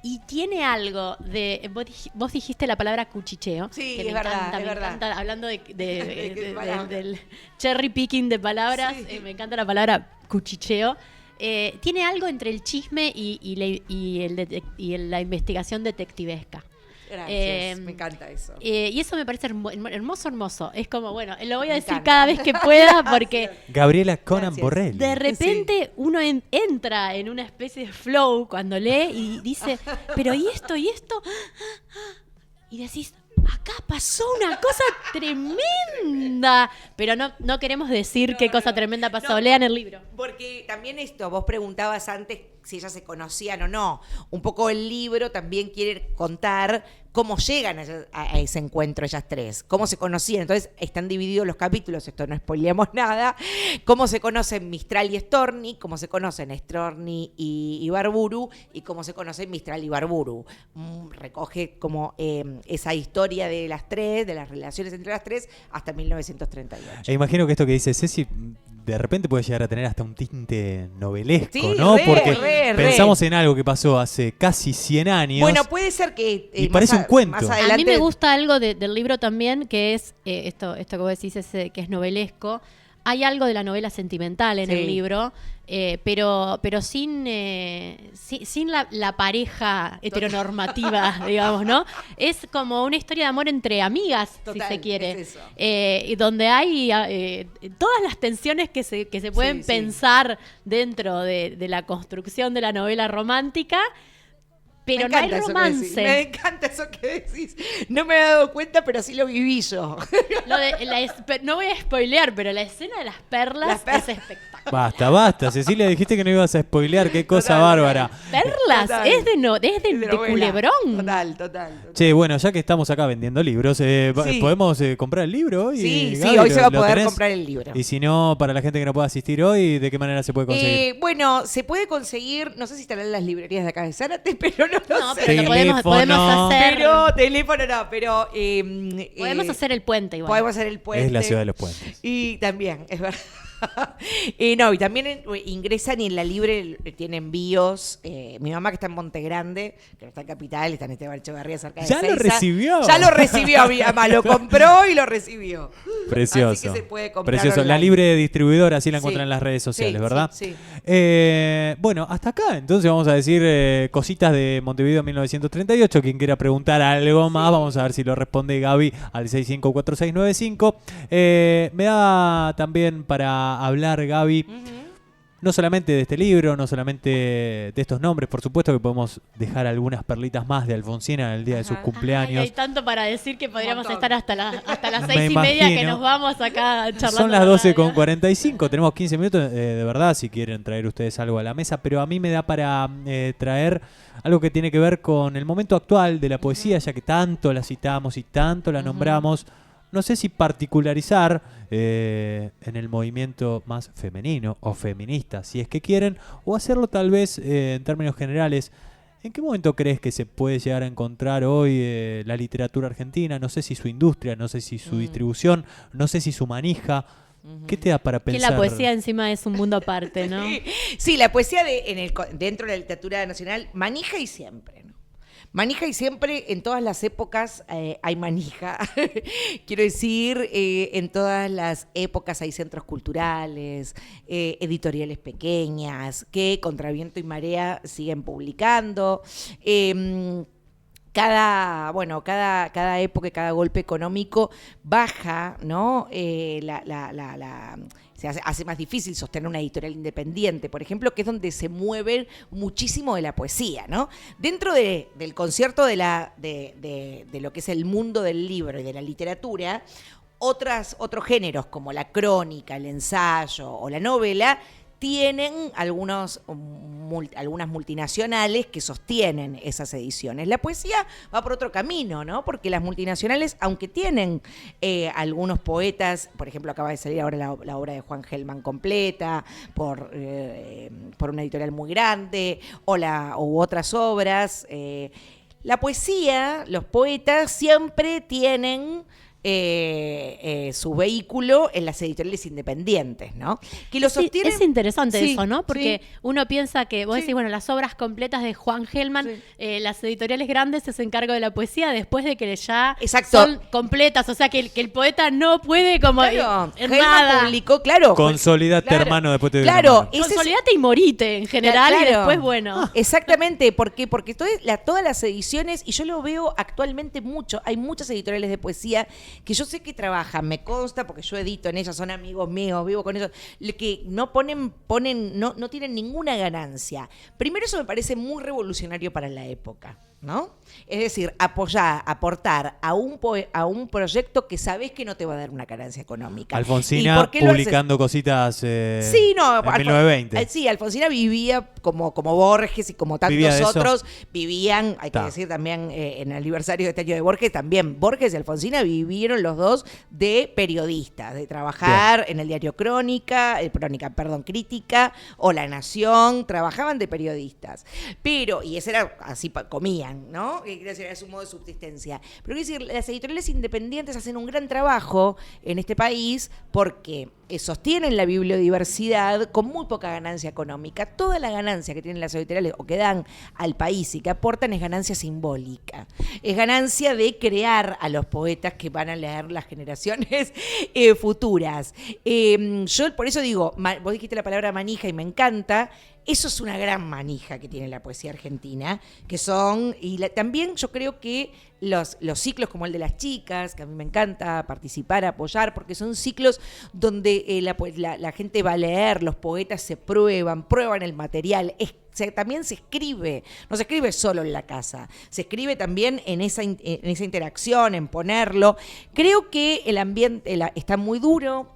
Y tiene algo de... Vos dijiste la palabra cuchicheo. Sí, que es me verdad, encanta, es me verdad. encanta. Hablando palabras. del cherry picking de palabras, Sí. me encanta la palabra cuchicheo. Tiene algo entre el chisme y la investigación detectivesca. Gracias, me encanta eso. Y eso me parece hermoso. Es como, bueno, lo voy a Me decir encanta. cada vez que pueda porque... Gabriela Conan Gracias. Borrelli. De repente uno entra en una especie de flow cuando lee y dice, pero ¿y esto? Y decís, acá pasó una cosa tremenda. Pero no queremos decir qué cosa tremenda pasó. No, Lean el libro. Porque también vos preguntabas antes si ellas se conocían o no. Un poco el libro también quiere contar cómo llegan a ese encuentro ellas tres, cómo se conocían. Entonces están divididos los capítulos, esto no spoileamos nada, cómo se conocen Mistral y Storni, cómo se conocen Storni y Ibarburu, y cómo se conocen Mistral y Ibarburu. Recoge como esa historia de las tres, de las relaciones entre las tres, hasta 1938. E imagino que esto que dice Ceci de repente puede llegar a tener hasta un tinte novelesco, Sí, ¿no? Porque re. pensamos en algo que pasó hace casi 100 años. Bueno, puede ser que... Y parece un cuento. más A adelante, mí me gusta algo del libro también, que es esto que vos decís, que es novelesco. hay algo de la novela sentimental en Sí. el libro, pero sin la pareja heteronormativa, digamos, ¿no? Es como una historia de amor entre amigas, Total, si se quiere. es eso. Y donde hay todas las tensiones que se pueden Sí. pensar dentro de la construcción de la novela romántica. Pero Me no hay encanta eso que romance. decís, me encanta eso que decís. No me he dado cuenta, pero sí lo viví yo. No voy a spoilear, pero la escena de las perlas es espectacular. Basta, Cecilia, dijiste que no ibas a spoilear, qué cosa Total, bárbara. Perlas, Total. es de novela. Culebrón. Total. Che, bueno, ya que estamos acá vendiendo libros, Sí. ¿podemos comprar el libro hoy? Sí, Gaby? hoy se va a ¿Lo poder tenés? comprar el libro. Y si no, para la gente que no pueda asistir hoy, ¿de qué manera se puede conseguir? Bueno, se puede conseguir, no sé si estarán en las librerías de acá de Zárate, pero no lo No, sé. pero lo podemos Teléfono. hacer. Pero teléfono no, pero Podemos hacer el puente igual. podemos hacer el puente. Es la ciudad de los puentes. Y también, es verdad. Y también ingresan y en la libre tiene envíos. Mi mamá que está en Monte Grande, que no está en Capital, está en Esteban Echeverría cerca de ¿Ya lo Ezeiza. recibió? Ya lo recibió mi mamá, lo compró y lo recibió. Precioso. Así que se puede comprar Precioso. La online. libre distribuidora, así la encuentran Sí. en las redes sociales, Sí, ¿verdad? sí. Bueno, hasta acá. Entonces vamos a decir cositas de Montevideo 1938. Quien quiera preguntar algo más, vamos a ver si lo responde Gaby al 654695. Me da también para hablar, Gaby, no solamente de este libro, no solamente de estos nombres, por supuesto que podemos dejar algunas perlitas más de Alfonsina en el día de sus Ay, cumpleaños. hay tanto para decir que podríamos montón. estar hasta las Me 6:30 que imagino. nos vamos acá charlando. Son las en la 12:45, tenemos 15 minutos, de verdad, si quieren traer ustedes algo a la mesa, pero a mí me da para traer algo que tiene que ver con el momento actual de la poesía, ya que tanto la citamos y tanto la nombramos. No sé si particularizar en el movimiento más femenino o feminista, si es que quieren, o hacerlo tal vez en términos generales. ¿En qué momento crees que se puede llegar a encontrar hoy la literatura argentina? No sé si su industria, no sé si su distribución, no sé si su manija. ¿Qué te da para Que pensar? la poesía encima es un mundo aparte, ¿no? Sí, la poesía dentro de la literatura nacional manija y siempre, ¿no? Manija y siempre, en todas las épocas hay manija. Quiero decir, en todas las épocas hay centros culturales, editoriales pequeñas, que contra viento y marea siguen publicando. Cada época y cada golpe económico baja, ¿no? Se hace más difícil sostener una editorial independiente, por ejemplo, que es donde se mueve muchísimo de la poesía, ¿no? Dentro del concierto de lo que es el mundo del libro y de la literatura, otros géneros como la crónica, el ensayo o la novela tienen algunas multinacionales que sostienen esas ediciones. La poesía va por otro camino, ¿no? Porque las multinacionales, aunque tienen algunos poetas, por ejemplo, acaba de salir ahora la obra de Juan Gelman completa por una editorial muy grande, u otras obras, la poesía, los poetas siempre tienen su vehículo en las editoriales independientes, ¿no? Que lo sostienen. Es interesante Sí, eso, ¿no? Porque sí. uno piensa que, vos Sí. decís, bueno, las obras completas de Juan Gelman, Sí. las editoriales grandes se hacen cargo de la poesía después de que ya Exacto. son completas, o sea que el poeta no puede como Claro, en Gelman nada. publicó, claro. Consolidate, Claro, hermano, después te doy una Claro, mano. ese es- Consolidate y morite en general y Claro. después, bueno. Exactamente, porque todas las ediciones, y yo lo veo actualmente mucho, hay muchas editoriales de poesía que yo sé que trabajan, me consta porque yo edito en ellas, son amigos míos, vivo con ellos, que no no tienen ninguna ganancia. Primero, eso me parece muy revolucionario para la época, ¿no? Es decir, aportar a un proyecto que sabés que no te va a dar una ganancia económica. ¿Y Alfonsina por qué lo haces? publicando cositas Sí, no, en 1920. Sí, Alfonsina vivía como Borges y como ¿Vivía de tantos eso? otros vivían, hay que Ta. decir también en el aniversario de este año de Borges, también Borges y Alfonsina vivieron los dos de periodistas, de trabajar en el diario Crítica o La Nación, trabajaban de periodistas. Pero, y ese era así, comían, ¿no? Era su modo de subsistencia. Pero quiero decir, las editoriales independientes hacen un gran trabajo en este país porque sostienen la bibliodiversidad con muy poca ganancia económica. Toda la ganancia que tienen las editoriales o que dan al país y que aportan es ganancia simbólica. Es ganancia de crear a los poetas que van a leer las generaciones futuras. Yo por eso digo, vos dijiste la palabra manija y me encanta. Eso es una gran manija que tiene la poesía argentina, que son, también yo creo que los ciclos como el de las chicas, que a mí me encanta participar, apoyar, porque son ciclos donde la gente va a leer, los poetas se prueban el material, también se escribe, no se escribe solo en la casa, se escribe también en esa interacción, en ponerlo. Creo que el ambiente está muy duro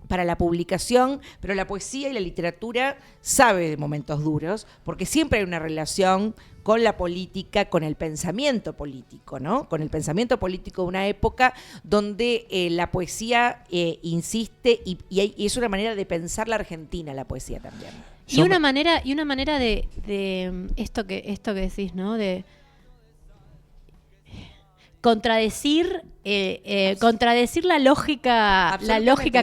para la publicación, pero la poesía y la literatura sabe de momentos duros, porque siempre hay una relación con la política, con el pensamiento político, ¿no? Con el pensamiento político de una época donde la poesía insiste y es una manera de pensar la Argentina, la poesía también. Y una manera de esto que decís, ¿no? De contradecir la lógica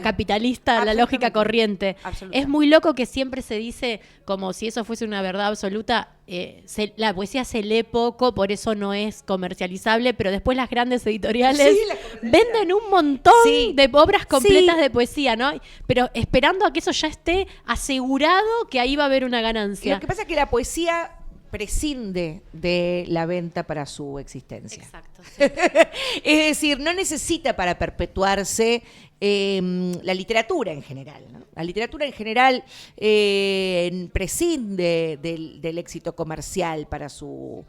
capitalista, la lógica corriente. Es muy loco que siempre se dice como si eso fuese una verdad absoluta. La poesía se lee poco, por eso no es comercializable, pero después las grandes editoriales venden un montón de obras completas de poesía, ¿no? Pero esperando a que eso ya esté asegurado que ahí va a haber una ganancia. Lo que pasa es que la poesía prescinde de la venta para su existencia. Exacto. Sí. Es decir, no necesita para perpetuarse la literatura en general, ¿no? La literatura en general prescinde del éxito comercial para su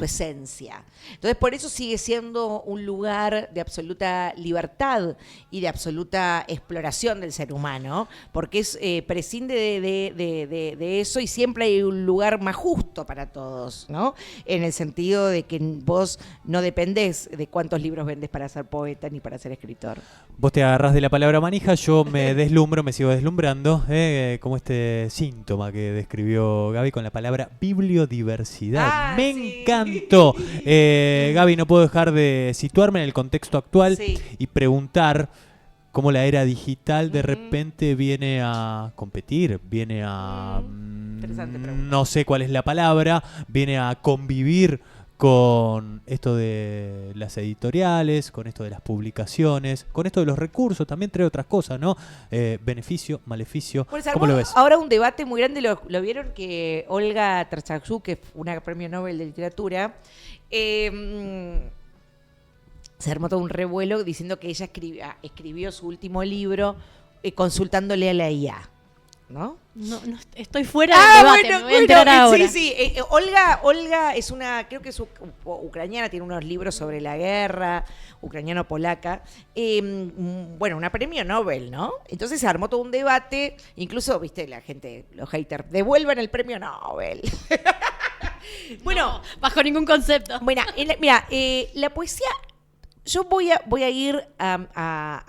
esencia. Entonces, por eso sigue siendo un lugar de absoluta libertad y de absoluta exploración del ser humano, porque prescinde de eso y siempre hay un lugar más justo para todos, ¿no? En el sentido de que vos no dependés de cuántos libros vendes para ser poeta ni para ser escritor. Vos te agarrás de la palabra manija, yo me sigo deslumbrando, como este síntoma que describió Gaby con la palabra bibliodiversidad. Me encantó. Gaby, no puedo dejar de situarme en el contexto actual y preguntar cómo la era digital de repente viene a competir, viene a... no sé cuál es la palabra, viene a convivir con esto de las editoriales, con esto de las publicaciones, con esto de los recursos, también entre otras cosas, ¿no? Beneficio, maleficio, pues ¿cómo lo ves? Ahora un debate muy grande, lo vieron que Olga Trachachuk, que es una premio Nobel de literatura, se armó todo un revuelo diciendo que ella escribió su último libro consultándole a la IA. ¿No? No, estoy fuera del debate, me voy a enterar ahora. Sí. Olga es creo que es ucraniana, tiene unos libros sobre la guerra, ucraniano-polaca. Una premio Nobel, ¿no? Entonces se armó todo un debate, incluso, viste, la gente, los haters, devuelvan el premio Nobel. No, bajo ningún concepto. Bueno, mira, la poesía... Yo voy a ir a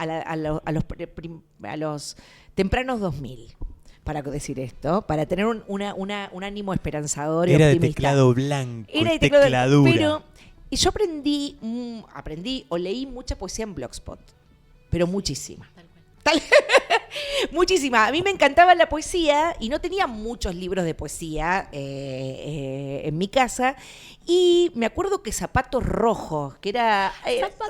los tempranos 2000. Para decir esto, para tener un ánimo esperanzador y optimista. Era de teclado blanco, era de tecladura. Pero yo aprendí o leí mucha poesía en Blogspot, pero muchísima. Muchísima. A mí me encantaba la poesía y no tenía muchos libros de poesía en mi casa. Y me acuerdo que Zapatos Rojos, que era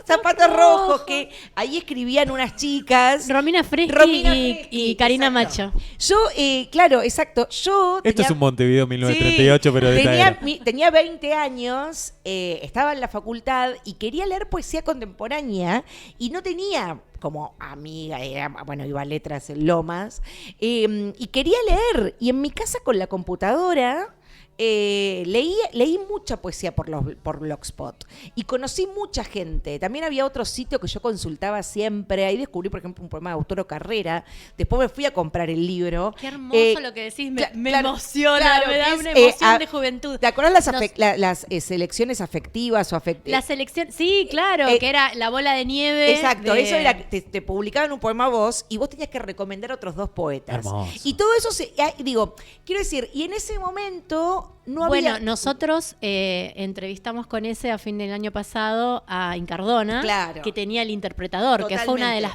Zapatos Rojos, que ahí escribían unas chicas. Romina Freschi y Karina Macho. Yo, claro, exacto. Esto es un Montevideo 1938, pero de esta era. Tenía 20 años, estaba en la facultad y quería leer poesía contemporánea y no tenía como amiga, iba a letras en Lomas, y quería leer. Y en mi casa con la computadora leí mucha poesía por Blogspot y conocí mucha gente. También había otro sitio que yo consultaba siempre. Ahí descubrí, por ejemplo, un poema de Autoro Carrera. Después me fui a comprar el libro. Qué hermoso lo que decís, me emociona, me da una emoción de juventud. ¿Te acordás las selecciones afectivas o afectivas? La selección, sí, claro, que era La bola de nieve. Exacto, eso era que te publicaban un poema a vos y vos tenías que recomendar a otros dos poetas. Hermoso. Y todo eso quiero decir, y en ese momento no Bueno, había... nosotros entrevistamos con ese a fin del año pasado a Incardona, Claro. que tenía el interpretador, que fue una de las...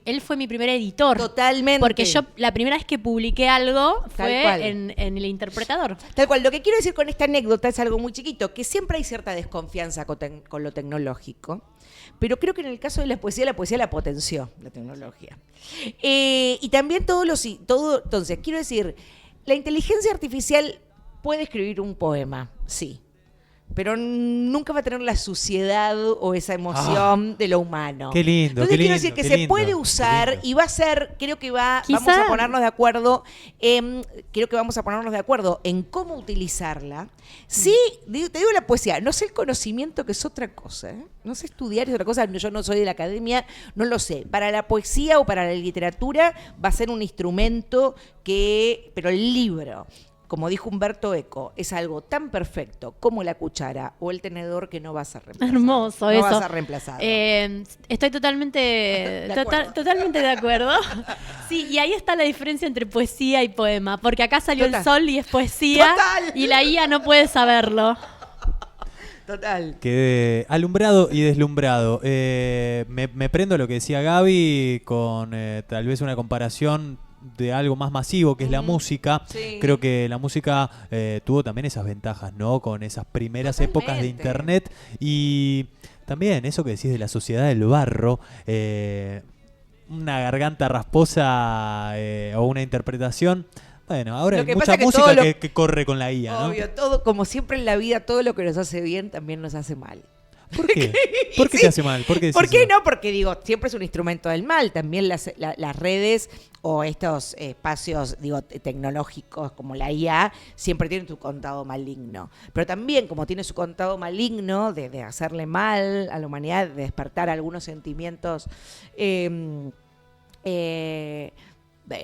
él fue mi primer editor. Totalmente. Porque yo la primera vez que publiqué algo Tal fue cual. en el interpretador. Tal cual, lo que quiero decir con esta anécdota es algo muy chiquito, que siempre hay cierta desconfianza con lo tecnológico, pero creo que en el caso de la poesía la potenció, la tecnología. Y también entonces, quiero decir, la inteligencia artificial puede escribir un poema, sí, pero nunca va a tener la suciedad o esa emoción de lo humano. Qué lindo, Entonces qué quiero lindo, decir que qué se lindo, puede qué usar lindo. y va a ser, creo que vamos Quizá- a ponernos de acuerdo, creo que vamos a ponernos de acuerdo en cómo utilizarla. Sí, te digo la poesía, no sé el conocimiento, que es otra cosa, ¿eh? No sé estudiar, es otra cosa, yo no soy de la academia, no lo sé. Para la poesía o para la literatura va a ser un instrumento pero el libro, como dijo Humberto Eco, es algo tan perfecto como la cuchara o el tenedor que no va a ser reemplazado. Hermoso no eso. va a ser reemplazado. Estoy totalmente De acuerdo. totalmente de acuerdo. Sí, y ahí está la diferencia entre poesía y poema, porque acá salió Total. el sol y es poesía, Total. y la IA no puede saberlo. Total. Quedé alumbrado y deslumbrado. Me prendo a lo que decía Gaby con tal vez una comparación de algo más masivo que es la música. Sí. Creo que la música tuvo también esas ventajas, ¿no? Con esas primeras épocas de Totalmente. internet y también eso que decís de la sociedad del barro. Una garganta rasposa o una interpretación. Bueno, ahora Lo hay que mucha pasa que música todo lo- que corre con la IA, ¿no? Obvio, todo, como siempre en la vida, todo lo que nos hace bien también nos hace mal. ¿Por qué? ¿Por qué Sí. te hace mal? ¿Por qué decís ¿Por qué eso? no? Porque digo, siempre es un instrumento del mal. También las redes o estos espacios, tecnológicos como la IA, siempre tienen su contado maligno. Pero también, como tiene su contado maligno de hacerle mal a la humanidad, de despertar algunos sentimientos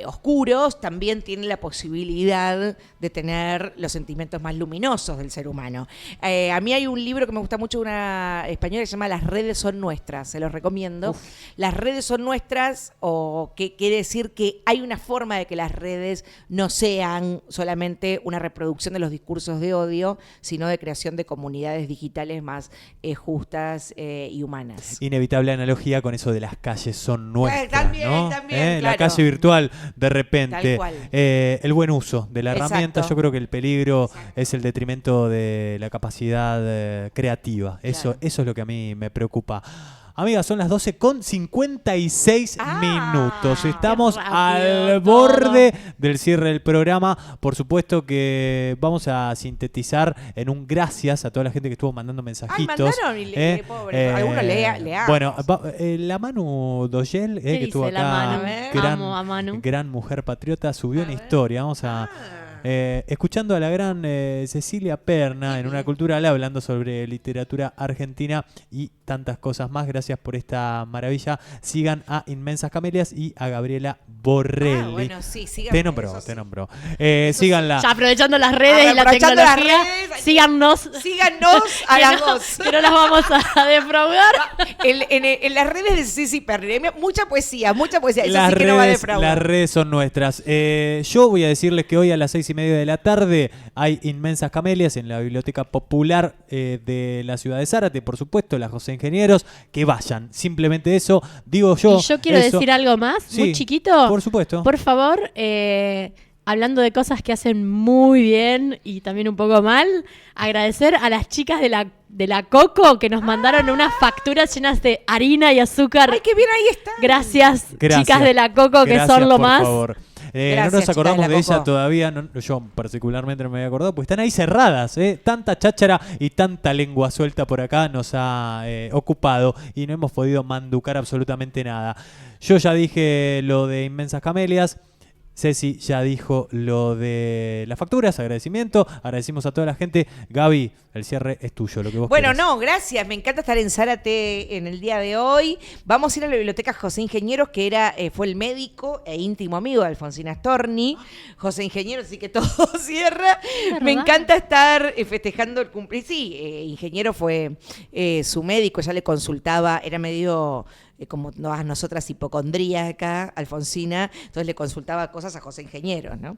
oscuros, también tiene la posibilidad de tener los sentimientos más luminosos del ser humano. A mí hay un libro que me gusta mucho, una española, que se llama Las redes son nuestras, se los recomiendo. Las redes son nuestras, o que quiere decir que hay una forma de que las redes no sean solamente una reproducción de los discursos de odio, sino de creación de comunidades digitales más justas y humanas. Inevitable analogía con eso de las calles son nuestras, también, ¿no? también, La claro. calle virtual, de repente. Tal cual. El buen uso de la Exacto. herramienta, yo creo que el peligro es el detrimento de la capacidad creativa. Eso es lo que a mí me preocupa. Amigas, son las 12:56 minutos. Estamos qué rápido al todo. borde del cierre del programa. Por supuesto que vamos a sintetizar en un gracias a toda la gente que estuvo mandando mensajitos. mandaron y pobre, algunos leamos. Bueno, la Manu Doyel, ¿Qué que estuvo dice acá, la Manu? A ver. Amo a Manu. gran mujer patriota, subió una historia. Vamos a... escuchando a la gran Cecilia Perna en Una Cultural hablando sobre literatura argentina y tantas cosas más. Gracias por esta maravilla. Sigan a Inmensas Camelias y a Gabriela Borrelli. Bueno, sí, síganme, Te nombró, eso sí. te nombró. Síganla. Ya aprovechando las redes y la Aprovechando las tecnología, redes, síganos. Síganos a que las no, dos. que no las vamos a defraudar. En las redes de Ceci Perry, mucha poesía. Eso Las sí que no va a redes, defraudar. las redes son nuestras. Yo voy a decirles que hoy a las 6:30 de la tarde hay Inmensas Camelias en la Biblioteca Popular de la ciudad de Zárate, por supuesto, la José Ingenieros. Que vayan, simplemente eso, digo yo. Y yo quiero eso. decir algo más, Sí, muy chiquito. por supuesto. Por favor, hablando de cosas que hacen muy bien y también un poco mal, agradecer a las chicas de la Coco que nos mandaron unas facturas llenas de harina y azúcar. Ay, qué bien ahí está. Gracias, chicas de la Coco, que Gracias, son lo por más. favor. Gracias, no nos chicas acordamos de de la ella Coco. todavía, yo particularmente no me había acordado, pues están ahí cerradas, tanta cháchara y tanta lengua suelta por acá nos ha ocupado y no hemos podido manducar absolutamente nada. Yo ya dije lo de Inmensas Camelias. Ceci ya dijo lo de las facturas, agradecimiento, agradecimos a toda la gente. Gaby, el cierre es tuyo, lo que vos Bueno, quieras. no, gracias. Me encanta estar en Zárate en el día de hoy. Vamos a ir a la biblioteca José Ingenieros, que fue el médico e íntimo amigo de Alfonsina Storni. José Ingenieros, así que todo cierra. ¿Verdad? Me encanta estar festejando el cumpleaños. Sí, Ingeniero fue su médico, ya le consultaba, era medio como a nosotras hipocondríaca, Alfonsina, entonces le consultaba cosas a José Ingenieros, ¿no?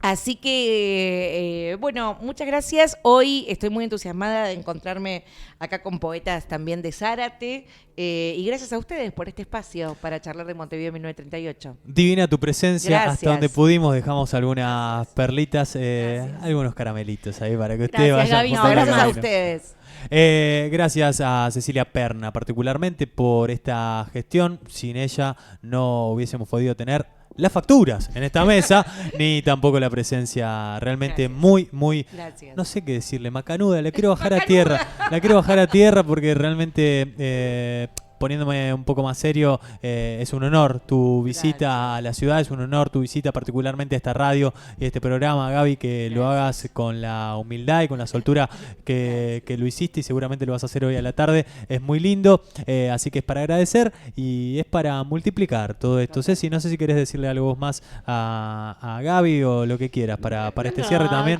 Así que, bueno, muchas gracias. Hoy estoy muy entusiasmada de encontrarme acá con poetas también de Zárate. Y gracias a ustedes por este espacio para charlar de Montevideo 1938. Divina tu presencia, Gracias. hasta donde pudimos dejamos algunas perlitas, algunos caramelitos ahí para que ustedes Gracias, vayan Gaby. No, juntando gracias a la mano. ustedes. Gracias a Cecilia Perna particularmente por esta gestión. Sin ella no hubiésemos podido tener las facturas en esta mesa, ni tampoco la presencia realmente Gracias. muy, Gracias. no sé qué decirle, macanuda, la quiero bajar a tierra, la quiero bajar a tierra porque realmente, poniéndome un poco más serio, es un honor tu visita a la ciudad, es un honor tu visita particularmente a esta radio y a este programa, Gaby, que lo hagas con la humildad y con la soltura que lo hiciste y seguramente lo vas a hacer hoy a la tarde, es muy lindo, así que es para agradecer y es para multiplicar todo esto. Ceci, no sé si querés decirle algo vos más a Gaby o lo que quieras para este cierre también.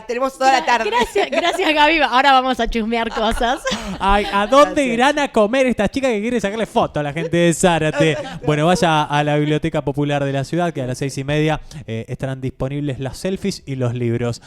Tenemos toda la tarde. Gracias, Gaby. Ahora vamos a chusmear cosas. Ay, ¿a dónde Gracias. irán a comer estas chicas que quieren sacarle foto a la gente de Zárate? Bueno, vaya a la Biblioteca Popular de la ciudad, que a las 6:30 estarán disponibles las selfies y los libros.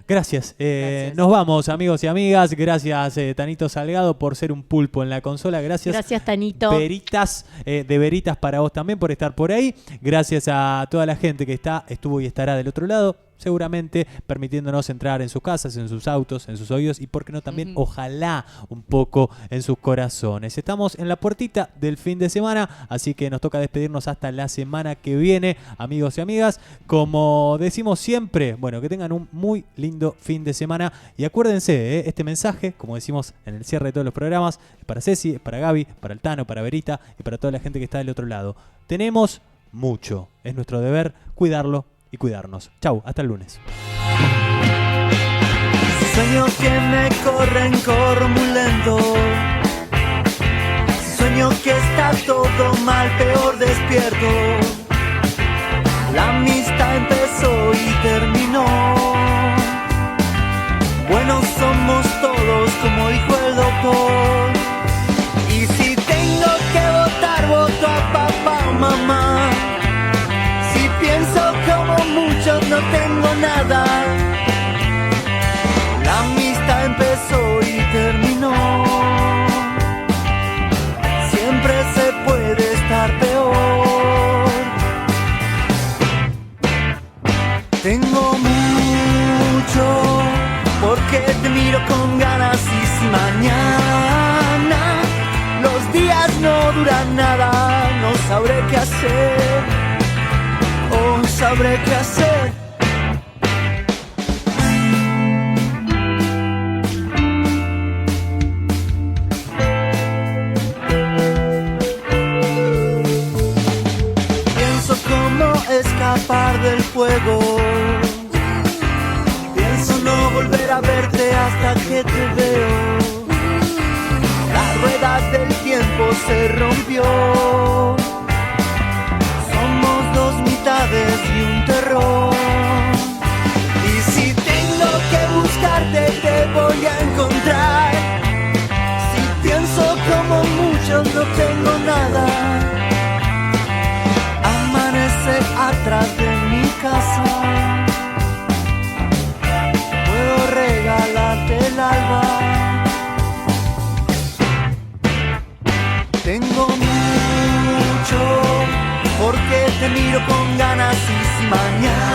Gracias. Gracias. Nos vamos, amigos y amigas. Gracias, Tanito Salgado, por ser un pulpo en la consola. Gracias, Tanito. Veritas, de Veritas para vos también por estar por ahí. Gracias a toda la gente que estuvo y estará del otro lado, seguramente permitiéndonos entrar en sus casas, en sus autos, en sus oídos y, por qué no, también, ojalá, un poco en sus corazones. Estamos en la puertita del fin de semana, así que nos toca despedirnos hasta la semana que viene, amigos y amigas. Como decimos siempre, bueno, que tengan un muy lindo fin de semana y acuérdense, este mensaje, como decimos en el cierre de todos los programas, es para Ceci, es para Gaby, para el Tano, para Verita y para toda la gente que está del otro lado. Tenemos mucho, es nuestro deber cuidarlo y cuidarnos. Chau, hasta el lunes. Sueño que me corren muy lento. Sueño que está todo mal, peor despierto. La amistad empezó y terminó. Buenos somos todos, como dijo el doctor. Y si tengo que votar, voto a papá o mamá. Si pienso como muchos, no tengo nada. La amistad empezó y terminó. Siempre se puede estar peor. Tengo mucho, porque te miro con ganas. Y si mañana los días no duran nada, no sabré qué hacer. Oh, sabré qué hacer. Pienso cómo escapar del fuego. Pienso no volver a verte hasta que te veo. La rueda del tiempo se rompió. Somos dos mitades y un terror. Y si tengo que buscarte, te voy a encontrar. Si pienso como muchos, no tengo nada. Amanece atrás de mi casa. Puedo regalarte el alba. Tengo mucho, porque te miro con ganas. Y si mañana